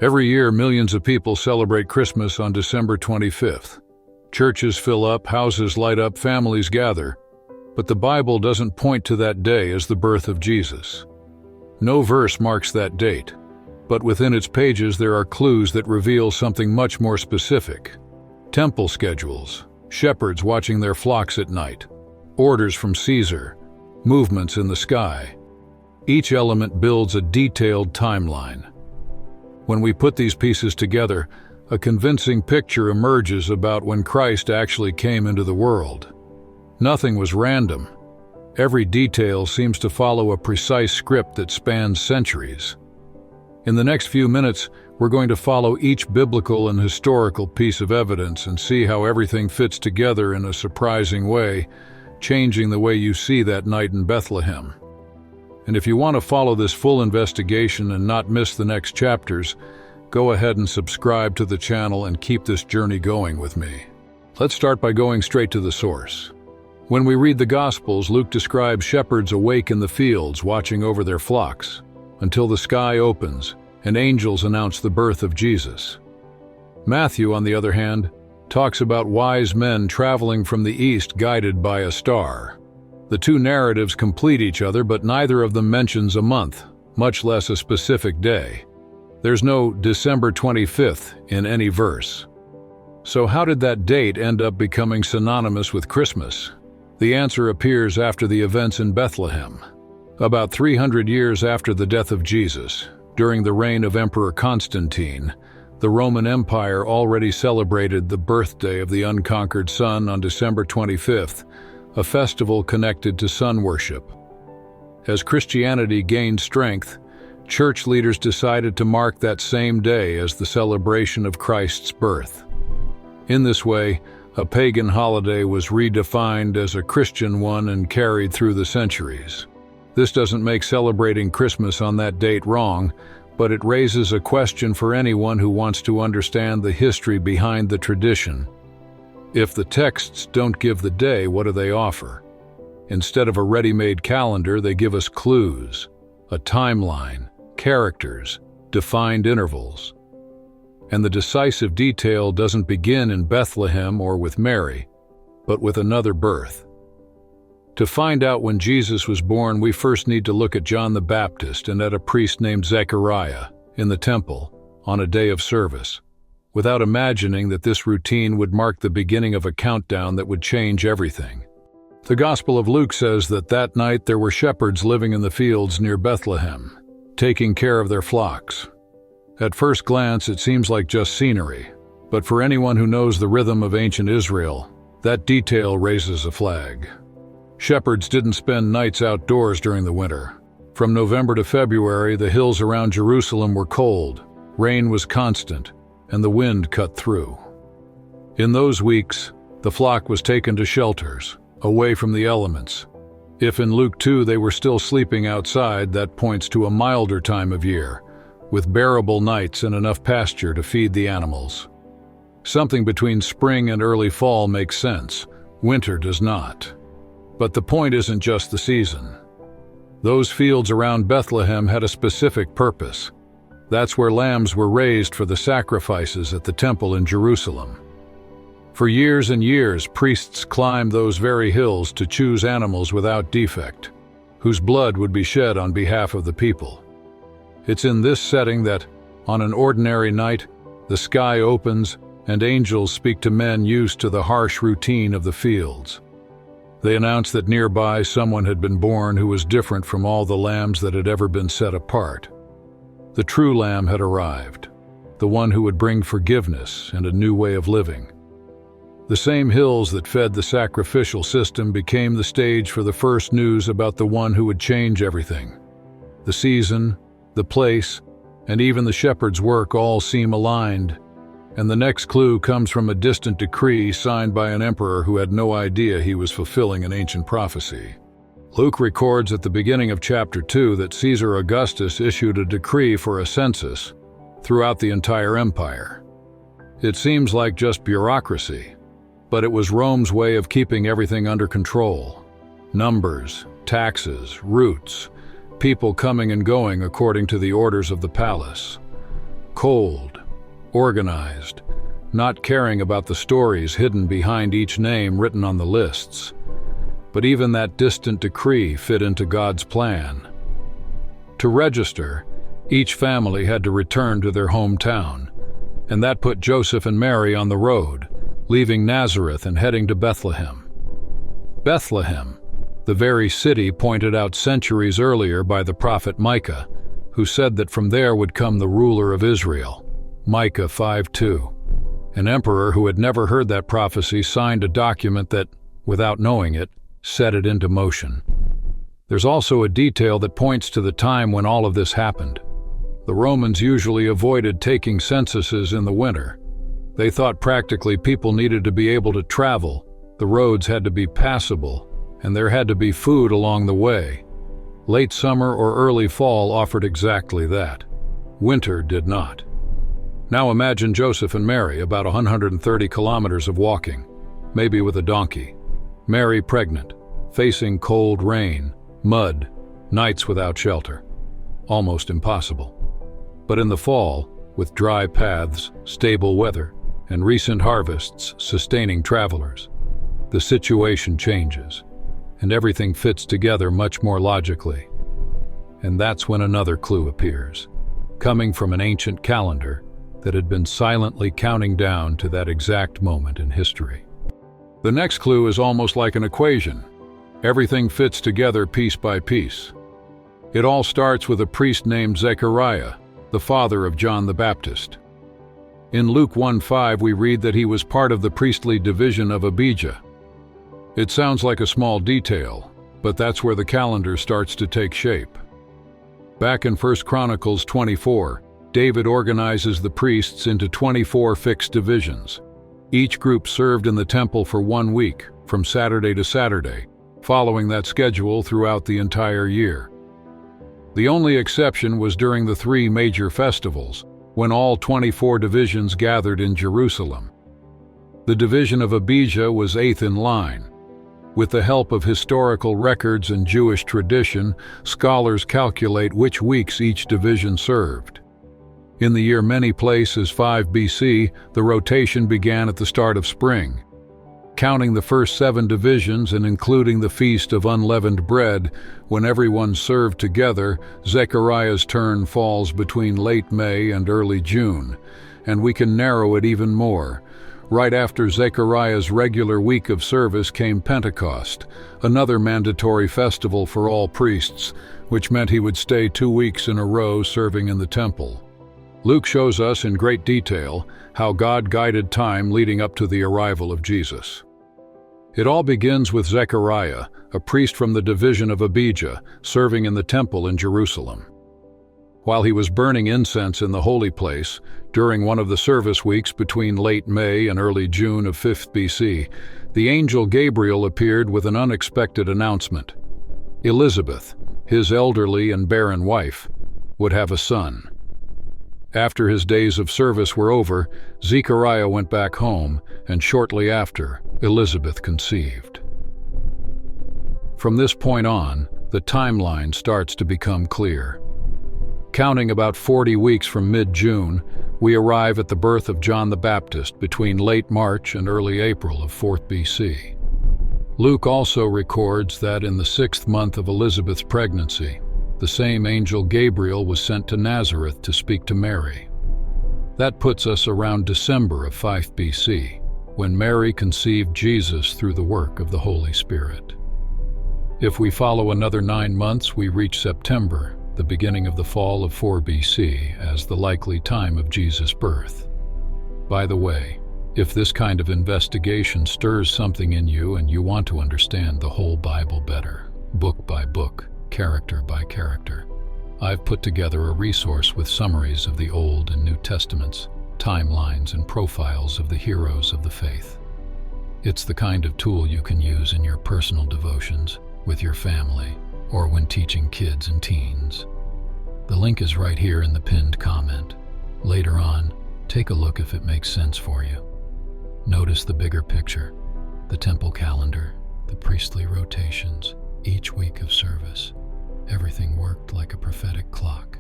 Every year, millions of people celebrate Christmas on December 25th. Churches fill up, houses light up, families gather. But the Bible doesn't point to that day as the birth of Jesus. No verse marks that date, but within its pages there are clues that reveal something much more specific. Temple schedules, shepherds watching their flocks at night, orders from Caesar, movements in the sky. Each element builds a detailed timeline. When we put these pieces together, a convincing picture emerges about when Christ actually came into the world. Nothing was random. Every detail seems to follow a precise script that spans centuries. In the next few minutes, we're going to follow each biblical and historical piece of evidence and see how everything fits together in a surprising way, changing the way you see that night in Bethlehem. And if you want to follow this full investigation and not miss the next chapters, go ahead and subscribe to the channel and keep this journey going with me. Let's start by going straight to the source. When we read the Gospels, Luke describes shepherds awake in the fields watching over their flocks until the sky opens and angels announce the birth of Jesus. Matthew, on the other hand, talks about wise men traveling from the east guided by a star. The two narratives complete each other, but neither of them mentions a month, much less a specific day. There's no December 25th in any verse. So how did that date end up becoming synonymous with Christmas? The answer appears after the events in Bethlehem. About 300 years after the death of Jesus, during the reign of Emperor Constantine, the Roman Empire already celebrated the birthday of the unconquered sun on December 25th, a festival connected to sun worship. As Christianity gained strength, church leaders decided to mark that same day as the celebration of Christ's birth. In this way, a pagan holiday was redefined as a Christian one and carried through the centuries. This doesn't make celebrating Christmas on that date wrong, but it raises a question for anyone who wants to understand the history behind the tradition. If the texts don't give the day, what do they offer? Instead of a ready-made calendar, they give us clues, a timeline, characters, defined intervals. And the decisive detail doesn't begin in Bethlehem or with Mary, but with another birth. To find out when Jesus was born, we first need to look at John the Baptist and at a priest named Zechariah in the temple on a day of service, without imagining that this routine would mark the beginning of a countdown that would change everything. The Gospel of Luke says that night there were shepherds living in the fields near Bethlehem, taking care of their flocks. At first glance, it seems like just scenery, but for anyone who knows the rhythm of ancient Israel, that detail raises a flag. Shepherds didn't spend nights outdoors during the winter. From November to February, the hills around Jerusalem were cold, rain was constant, and the wind cut through. In those weeks, the flock was taken to shelters, away from the elements. If in Luke 2 they were still sleeping outside, that points to a milder time of year, with bearable nights and enough pasture to feed the animals. Something between spring and early fall makes sense. Winter does not. But the point isn't just the season. Those fields around Bethlehem had a specific purpose. That's where lambs were raised for the sacrifices at the temple in Jerusalem. For years and years, priests climbed those very hills to choose animals without defect, whose blood would be shed on behalf of the people. It's in this setting that, on an ordinary night, the sky opens and angels speak to men used to the harsh routine of the fields. They announce that nearby someone had been born who was different from all the lambs that had ever been set apart. The true lamb had arrived, the one who would bring forgiveness and a new way of living. The same hills that fed the sacrificial system became the stage for the first news about the one who would change everything. The season, the place, and even the shepherd's work all seem aligned, and the next clue comes from a distant decree signed by an emperor who had no idea he was fulfilling an ancient prophecy. Luke records at the beginning of chapter 2 that Caesar Augustus issued a decree for a census throughout the entire empire. It seems like just bureaucracy, but it was Rome's way of keeping everything under control. Numbers, taxes, routes, people coming and going according to the orders of the palace. Cold, organized, not caring about the stories hidden behind each name written on the lists. But even that distant decree fit into God's plan. To register, each family had to return to their hometown, and that put Joseph and Mary on the road, leaving Nazareth and heading to Bethlehem. Bethlehem, the very city pointed out centuries earlier by the prophet Micah, who said that from there would come the ruler of Israel. Micah 5:2. An emperor who had never heard that prophecy signed a document that, without knowing it, set it into motion. There's also a detail that points to the time when all of this happened. The Romans usually avoided taking censuses in the winter. They thought practically people needed to be able to travel, the roads had to be passable, and there had to be food along the way. Late summer or early fall offered exactly that. Winter did not. Now imagine Joseph and Mary about 130 kilometers of walking, maybe with a donkey. Mary pregnant, facing cold rain, mud, nights without shelter. Almost impossible. But in the fall, with dry paths, stable weather, and recent harvests sustaining travelers, the situation changes, and everything fits together much more logically. And that's when another clue appears, coming from an ancient calendar that had been silently counting down to that exact moment in history. The next clue is almost like an equation. Everything fits together piece by piece. It all starts with a priest named Zechariah, the father of John the Baptist. In Luke 1:5 we read that he was part of the priestly division of Abijah. It sounds like a small detail, but that's where the calendar starts to take shape. Back in 1 Chronicles 24, David organizes the priests into 24 fixed divisions. Each group served in the temple for 1 week, from Saturday to Saturday, following that schedule throughout the entire year. The only exception was during the 3 major festivals, when all 24 divisions gathered in Jerusalem. The division of Abijah was 8th in line. With the help of historical records and Jewish tradition, scholars calculate which weeks each division served. In the year many places 5 BC, the rotation began at the start of spring. Counting the first 7 divisions and including the Feast of Unleavened Bread, when everyone served together, Zechariah's turn falls between late May and early June, and we can narrow it even more. Right after Zechariah's regular week of service came Pentecost, another mandatory festival for all priests, which meant he would stay 2 weeks in a row serving in the temple. Luke shows us in great detail how God guided time leading up to the arrival of Jesus. It all begins with Zechariah, a priest from the division of Abijah, serving in the temple in Jerusalem. While he was burning incense in the holy place, during one of the service weeks between late May and early June of 5th BC, the angel Gabriel appeared with an unexpected announcement. Elizabeth, his elderly and barren wife, would have a son. After his days of service were over, Zechariah went back home, and shortly after, Elizabeth conceived. From this point on, the timeline starts to become clear. Counting about 40 weeks from mid-June, we arrive at the birth of John the Baptist between late March and early April of 4th BC. Luke also records that in the 6th month of Elizabeth's pregnancy, the same angel Gabriel was sent to Nazareth to speak to Mary. That puts us around December of 5 BC, when Mary conceived Jesus through the work of the Holy Spirit. If we follow another 9 months, we reach September, the beginning of the fall of 4 BC, as the likely time of Jesus' birth. By the way, if this kind of investigation stirs something in you and you want to understand the whole Bible better, book by book, character by character, I've put together a resource with summaries of the Old and New Testaments, timelines, and profiles of the heroes of the faith. It's the kind of tool you can use in your personal devotions, with your family, or when teaching kids and teens. The link is right here in the pinned comment. Later on, take a look if it makes sense for you. Notice the bigger picture, the temple calendar, the priestly rotations, each week of service. Everything worked like a prophetic clock.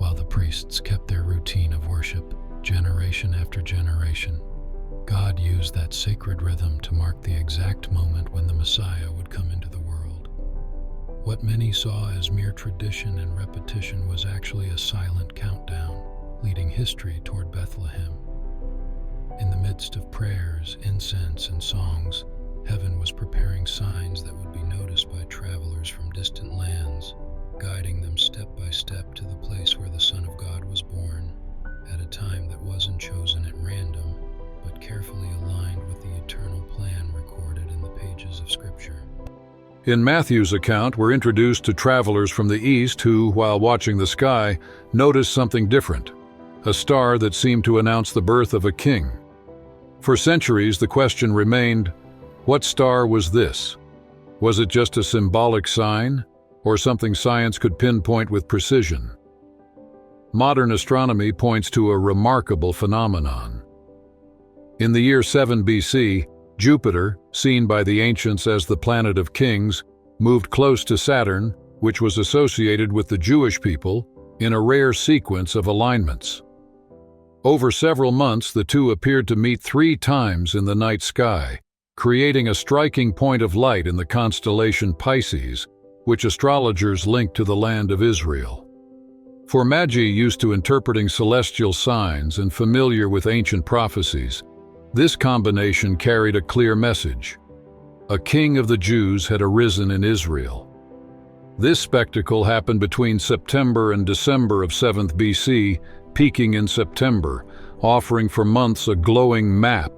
while the priests kept their routine of worship generation after generation. God used that sacred rhythm to mark the exact moment when the Messiah would come into the world. What many saw as mere tradition and repetition was actually a silent countdown, leading history toward Bethlehem. In the midst of prayers, incense, and songs, heaven was preparing signs that would be noticed by travelers from distant lands, guiding them step by step to the place where the Son of God was born, at a time that wasn't chosen at random, but carefully aligned with the eternal plan recorded in the pages of Scripture. In Matthew's account, we're introduced to travelers from the east who, while watching the sky, noticed something different, a star that seemed to announce the birth of a king. For centuries, the question remained, what star was this? Was it just a symbolic sign, or something science could pinpoint with precision? Modern astronomy points to a remarkable phenomenon. In the year 7 BC, Jupiter, seen by the ancients as the planet of kings, moved close to Saturn, which was associated with the Jewish people, in a rare sequence of alignments. Over several months, the two appeared to meet 3 times in the night sky, creating a striking point of light in the constellation Pisces, which astrologers linked to the land of Israel. For Magi, used to interpreting celestial signs and familiar with ancient prophecies, this combination carried a clear message. A king of the Jews had arisen in Israel. This spectacle happened between September and December of 7th BC, peaking in September, offering for months a glowing map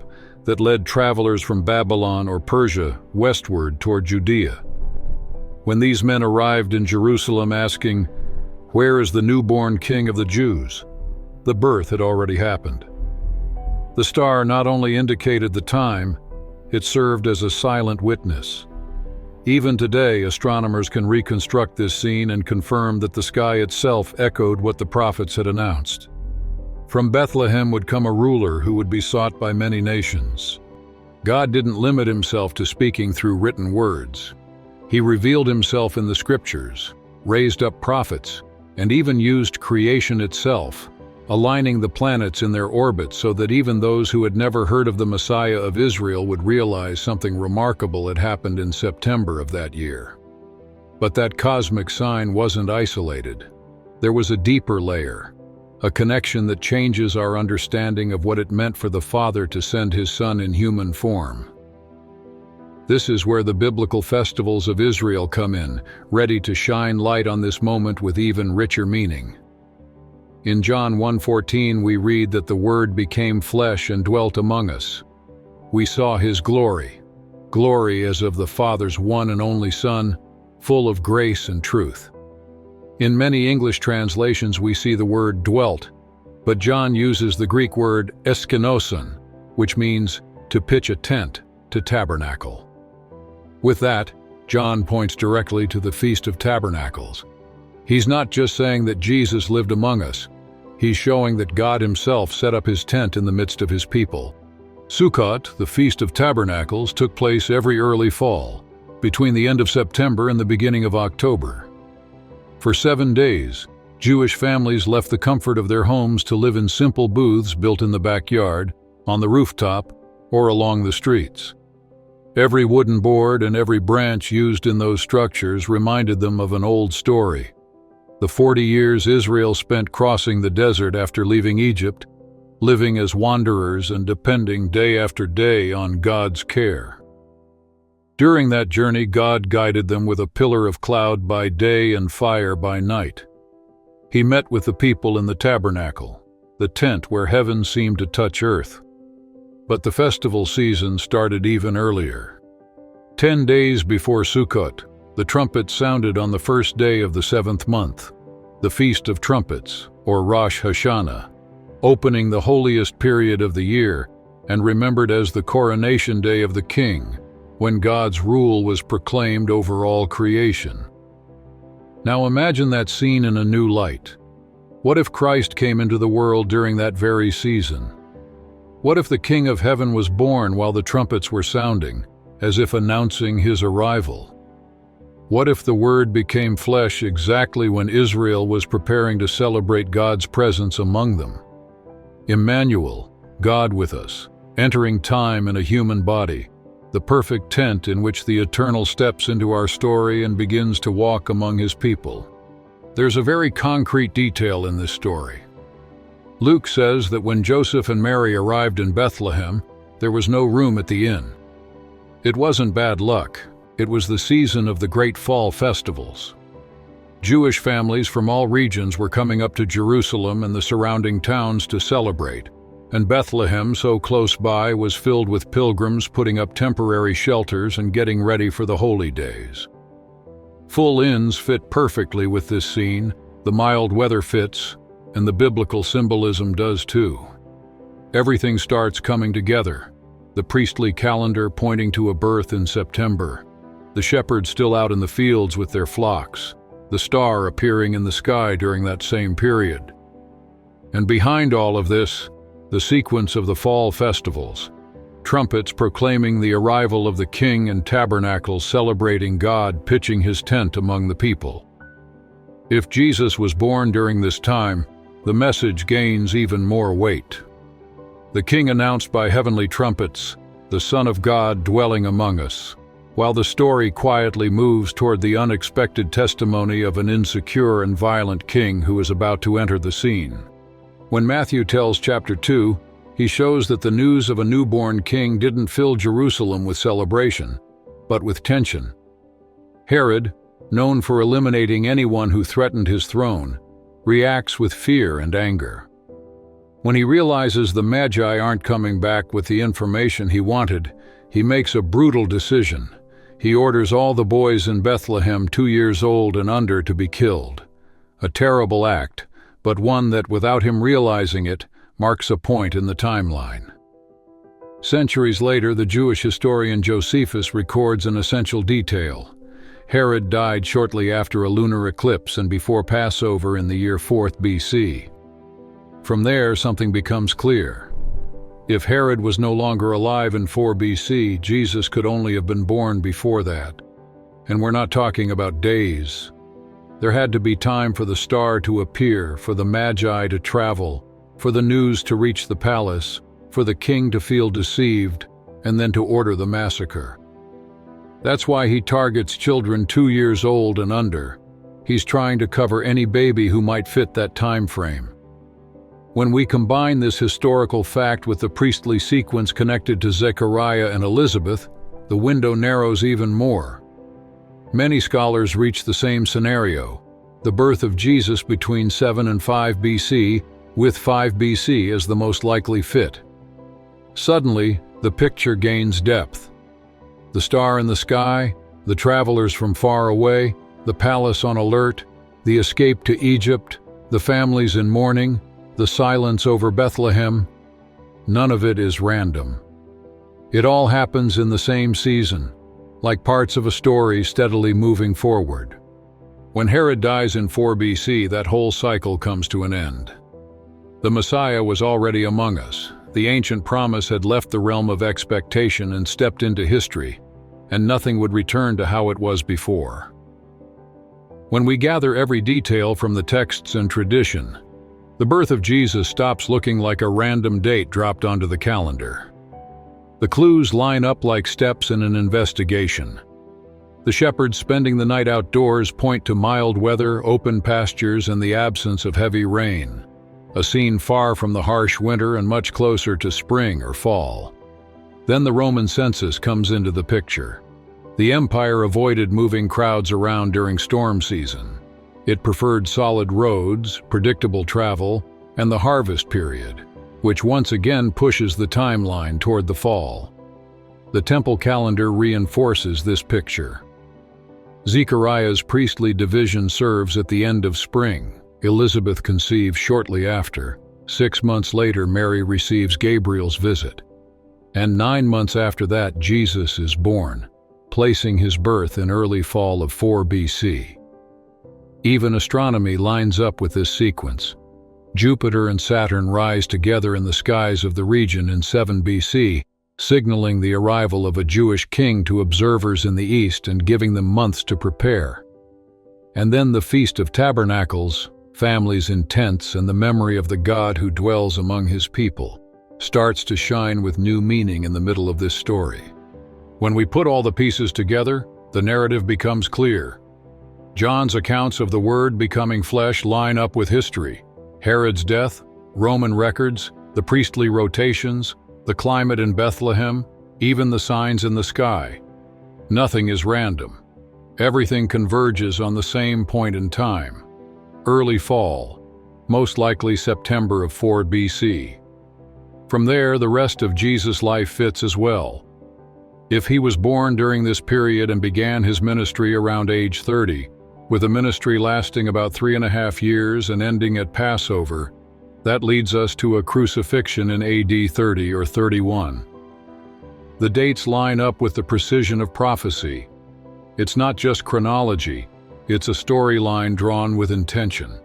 that led travelers from Babylon or Persia westward toward Judea. When these men arrived in Jerusalem asking, "Where is the newborn king of the Jews?" the birth had already happened. The star not only indicated the time, it served as a silent witness. Even today, astronomers can reconstruct this scene and confirm that the sky itself echoed what the prophets had announced. From Bethlehem would come a ruler who would be sought by many nations. God didn't limit himself to speaking through written words. He revealed himself in the scriptures, raised up prophets, and even used creation itself, aligning the planets in their orbits so that even those who had never heard of the Messiah of Israel would realize something remarkable had happened in September of that year. But that cosmic sign wasn't isolated. There was a deeper layer, a connection that changes our understanding of what it meant for the Father to send his Son in human form. This is where the biblical festivals of Israel come in, ready to shine light on this moment with even richer meaning. In John 1:14 we read that the Word became flesh and dwelt among us. We saw his glory, glory as of the Father's one and only Son, full of grace and truth. In many English translations we see the word dwelt, but John uses the Greek word eskenoson, which means to pitch a tent, to tabernacle. With that, John points directly to the Feast of Tabernacles. He's not just saying that Jesus lived among us, he's showing that God himself set up his tent in the midst of his people. Sukkot, the Feast of Tabernacles, took place every early fall, between the end of September and the beginning of October. For 7 days, Jewish families left the comfort of their homes to live in simple booths built in the backyard, on the rooftop, or along the streets. Every wooden board and every branch used in those structures reminded them of an old story. The 40 years Israel spent crossing the desert after leaving Egypt, living as wanderers and depending day after day on God's care. During that journey, God guided them with a pillar of cloud by day and fire by night. He met with the people in the tabernacle, the tent where heaven seemed to touch earth. But the festival season started even earlier. 10 days before Sukkot, the trumpet sounded on the first day of the 7th month, the Feast of Trumpets, or Rosh Hashanah, opening the holiest period of the year and remembered as the coronation day of the King, when God's rule was proclaimed over all creation. Now imagine that scene in a new light. What if Christ came into the world during that very season? What if the King of Heaven was born while the trumpets were sounding, as if announcing his arrival? What if the Word became flesh exactly when Israel was preparing to celebrate God's presence among them? Emmanuel, God with us, entering time in a human body, the perfect tent in which the Eternal steps into our story and begins to walk among His people. There's a very concrete detail in this story. Luke says that when Joseph and Mary arrived in Bethlehem, there was no room at the inn. It wasn't bad luck. It was the season of the great fall festivals. Jewish families from all regions were coming up to Jerusalem and the surrounding towns to celebrate, and Bethlehem, so close by, was filled with pilgrims putting up temporary shelters and getting ready for the holy days. Full inns fit perfectly with this scene, the mild weather fits, and the biblical symbolism does too. Everything starts coming together, the priestly calendar pointing to a birth in September, the shepherds still out in the fields with their flocks, the star appearing in the sky during that same period. And behind all of this, the sequence of the fall festivals, trumpets proclaiming the arrival of the King and tabernacles celebrating God pitching His tent among the people. If Jesus was born during this time, the message gains even more weight. The King announced by heavenly trumpets, the Son of God dwelling among us, while the story quietly moves toward the unexpected testimony of an insecure and violent king who is about to enter the scene. When Matthew tells chapter 2, he shows that the news of a newborn king didn't fill Jerusalem with celebration, but with tension. Herod, known for eliminating anyone who threatened his throne, reacts with fear and anger. When he realizes the Magi aren't coming back with the information he wanted, he makes a brutal decision. He orders all the boys in Bethlehem 2 years old and under to be killed. A terrible act, but one that, without him realizing it, marks a point in the timeline. Centuries later, the Jewish historian Josephus records an essential detail. Herod died shortly after a lunar eclipse and before Passover in the year 4th BC. From there, something becomes clear. If Herod was no longer alive in 4 BC, Jesus could only have been born before that. And we're not talking about days. There had to be time for the star to appear, for the Magi to travel, for the news to reach the palace, for the king to feel deceived, and then to order the massacre. That's why he targets children 2 years old and under. He's trying to cover any baby who might fit that time frame. When we combine this historical fact with the priestly sequence connected to Zechariah and Elizabeth, the window narrows even more. Many scholars reach the same scenario, the birth of Jesus between 7 and 5 BC, with 5 BC as the most likely fit. Suddenly, the picture gains depth. The star in the sky, the travelers from far away, the palace on alert, the escape to Egypt, the families in mourning, the silence over Bethlehem, none of it is random. It all happens in the same season, like parts of a story steadily moving forward. When Herod dies in 4 BC, that whole cycle comes to an end. The Messiah was already among us. The ancient promise had left the realm of expectation and stepped into history, and nothing would return to how it was before. When we gather every detail from the texts and tradition, the birth of Jesus stops looking like a random date dropped onto the calendar. The clues line up like steps in an investigation. The shepherds spending the night outdoors point to mild weather, open pastures, and the absence of heavy rain, a scene far from the harsh winter and much closer to spring or fall. Then the Roman census comes into the picture. The empire avoided moving crowds around during storm season. It preferred solid roads, predictable travel, and the harvest period, which once again pushes the timeline toward the fall. The temple calendar reinforces this picture. Zechariah's priestly division serves at the end of spring. Elizabeth conceives shortly after. 6 months later, Mary receives Gabriel's visit. And 9 months after that, Jesus is born, placing his birth in early fall of 4 BC. Even astronomy lines up with this sequence. Jupiter and Saturn rise together in the skies of the region in 7 BC, signaling the arrival of a Jewish king to observers in the east and giving them months to prepare. And then the Feast of Tabernacles, families in tents and the memory of the God who dwells among his people, starts to shine with new meaning in the middle of this story. When we put all the pieces together, the narrative becomes clear. John's accounts of the Word becoming flesh line up with history: Herod's death, Roman records, the priestly rotations, the climate in Bethlehem, even the signs in the sky. Nothing is random. Everything converges on the same point in time: early fall, most likely September of 4 BC. From there, the rest of Jesus' life fits as well. If he was born during this period and began his ministry around age 30, with a ministry lasting about 3.5 years and ending at Passover, that leads us to a crucifixion in AD 30 or 31. The dates line up with the precision of prophecy. It's not just chronology, it's a storyline drawn with intention.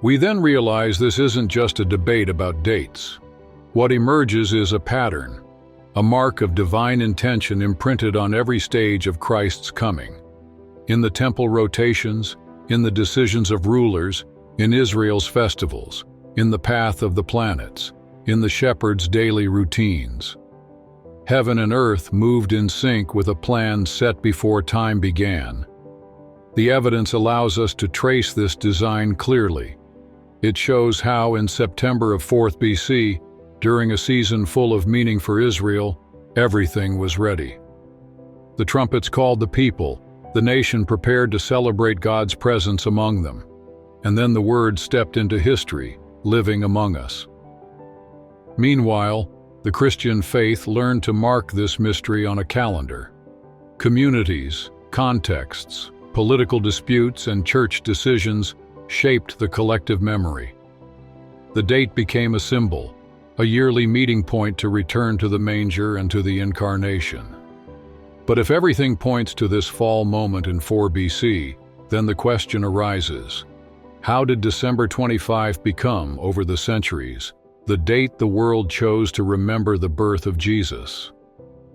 We then realize this isn't just a debate about dates. What emerges is a pattern, a mark of divine intention imprinted on every stage of Christ's coming. In the temple rotations, in the decisions of rulers, in Israel's festivals, in the path of the planets, in the shepherds' daily routines. Heaven and earth moved in sync with a plan set before time began. The evidence allows us to trace this design clearly. It shows how in September of 4th BC, during a season full of meaning for Israel, everything was ready. The trumpets called the people, the nation prepared to celebrate God's presence among them. And then the Word stepped into history, living among us. Meanwhile, the Christian faith learned to mark this mystery on a calendar. Communities, contexts, political disputes, and church decisions shaped the collective memory. The date became a symbol, a yearly meeting point to return to the manger and to the incarnation. But if everything points to this fall moment in 4 BC, then the question arises: how did December 25 become, over the centuries, the date the world chose to remember the birth of Jesus?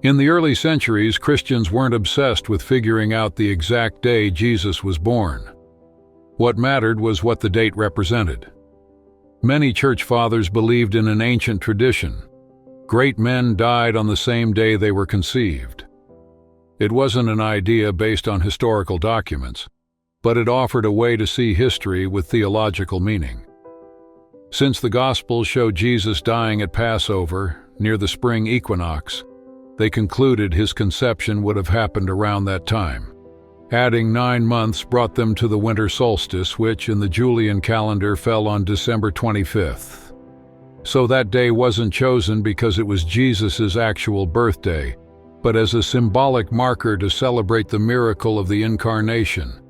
In the early centuries, Christians weren't obsessed with figuring out the exact day Jesus was born. What mattered was what the date represented. Many church fathers believed in an ancient tradition. Great men died on the same day they were conceived. It wasn't an idea based on historical documents, but it offered a way to see history with theological meaning. Since the Gospels show Jesus dying at Passover, near the spring equinox, they concluded his conception would have happened around that time. Adding 9 months brought them to the winter solstice, which in the Julian calendar fell on December 25th. So that day wasn't chosen because it was Jesus' actual birthday, but as a symbolic marker to celebrate the miracle of the Incarnation,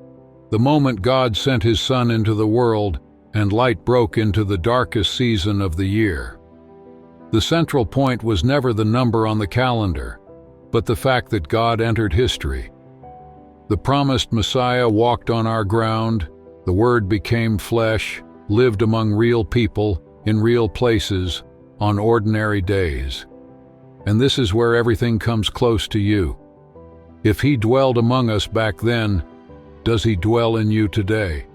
the moment God sent his Son into the world and light broke into the darkest season of the year. The central point was never the number on the calendar, but the fact that God entered history. The promised Messiah walked on our ground, the Word became flesh, lived among real people, in real places, on ordinary days. And this is where everything comes close to you. If he dwelled among us back then, does he dwell in you today?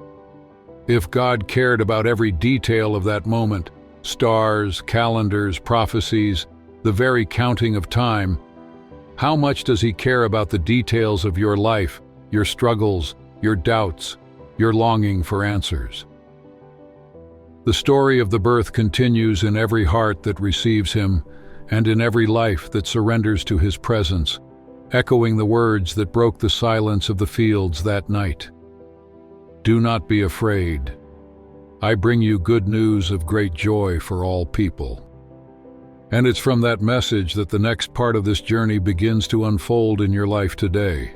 If God cared about every detail of that moment, stars, calendars, prophecies, the very counting of time, how much does he care about the details of your life, your struggles, your doubts, your longing for answers? The story of the birth continues in every heart that receives him, and in every life that surrenders to his presence, echoing the words that broke the silence of the fields that night. Do not be afraid. I bring you good news of great joy for all people. And it's from that message that the next part of this journey begins to unfold in your life today.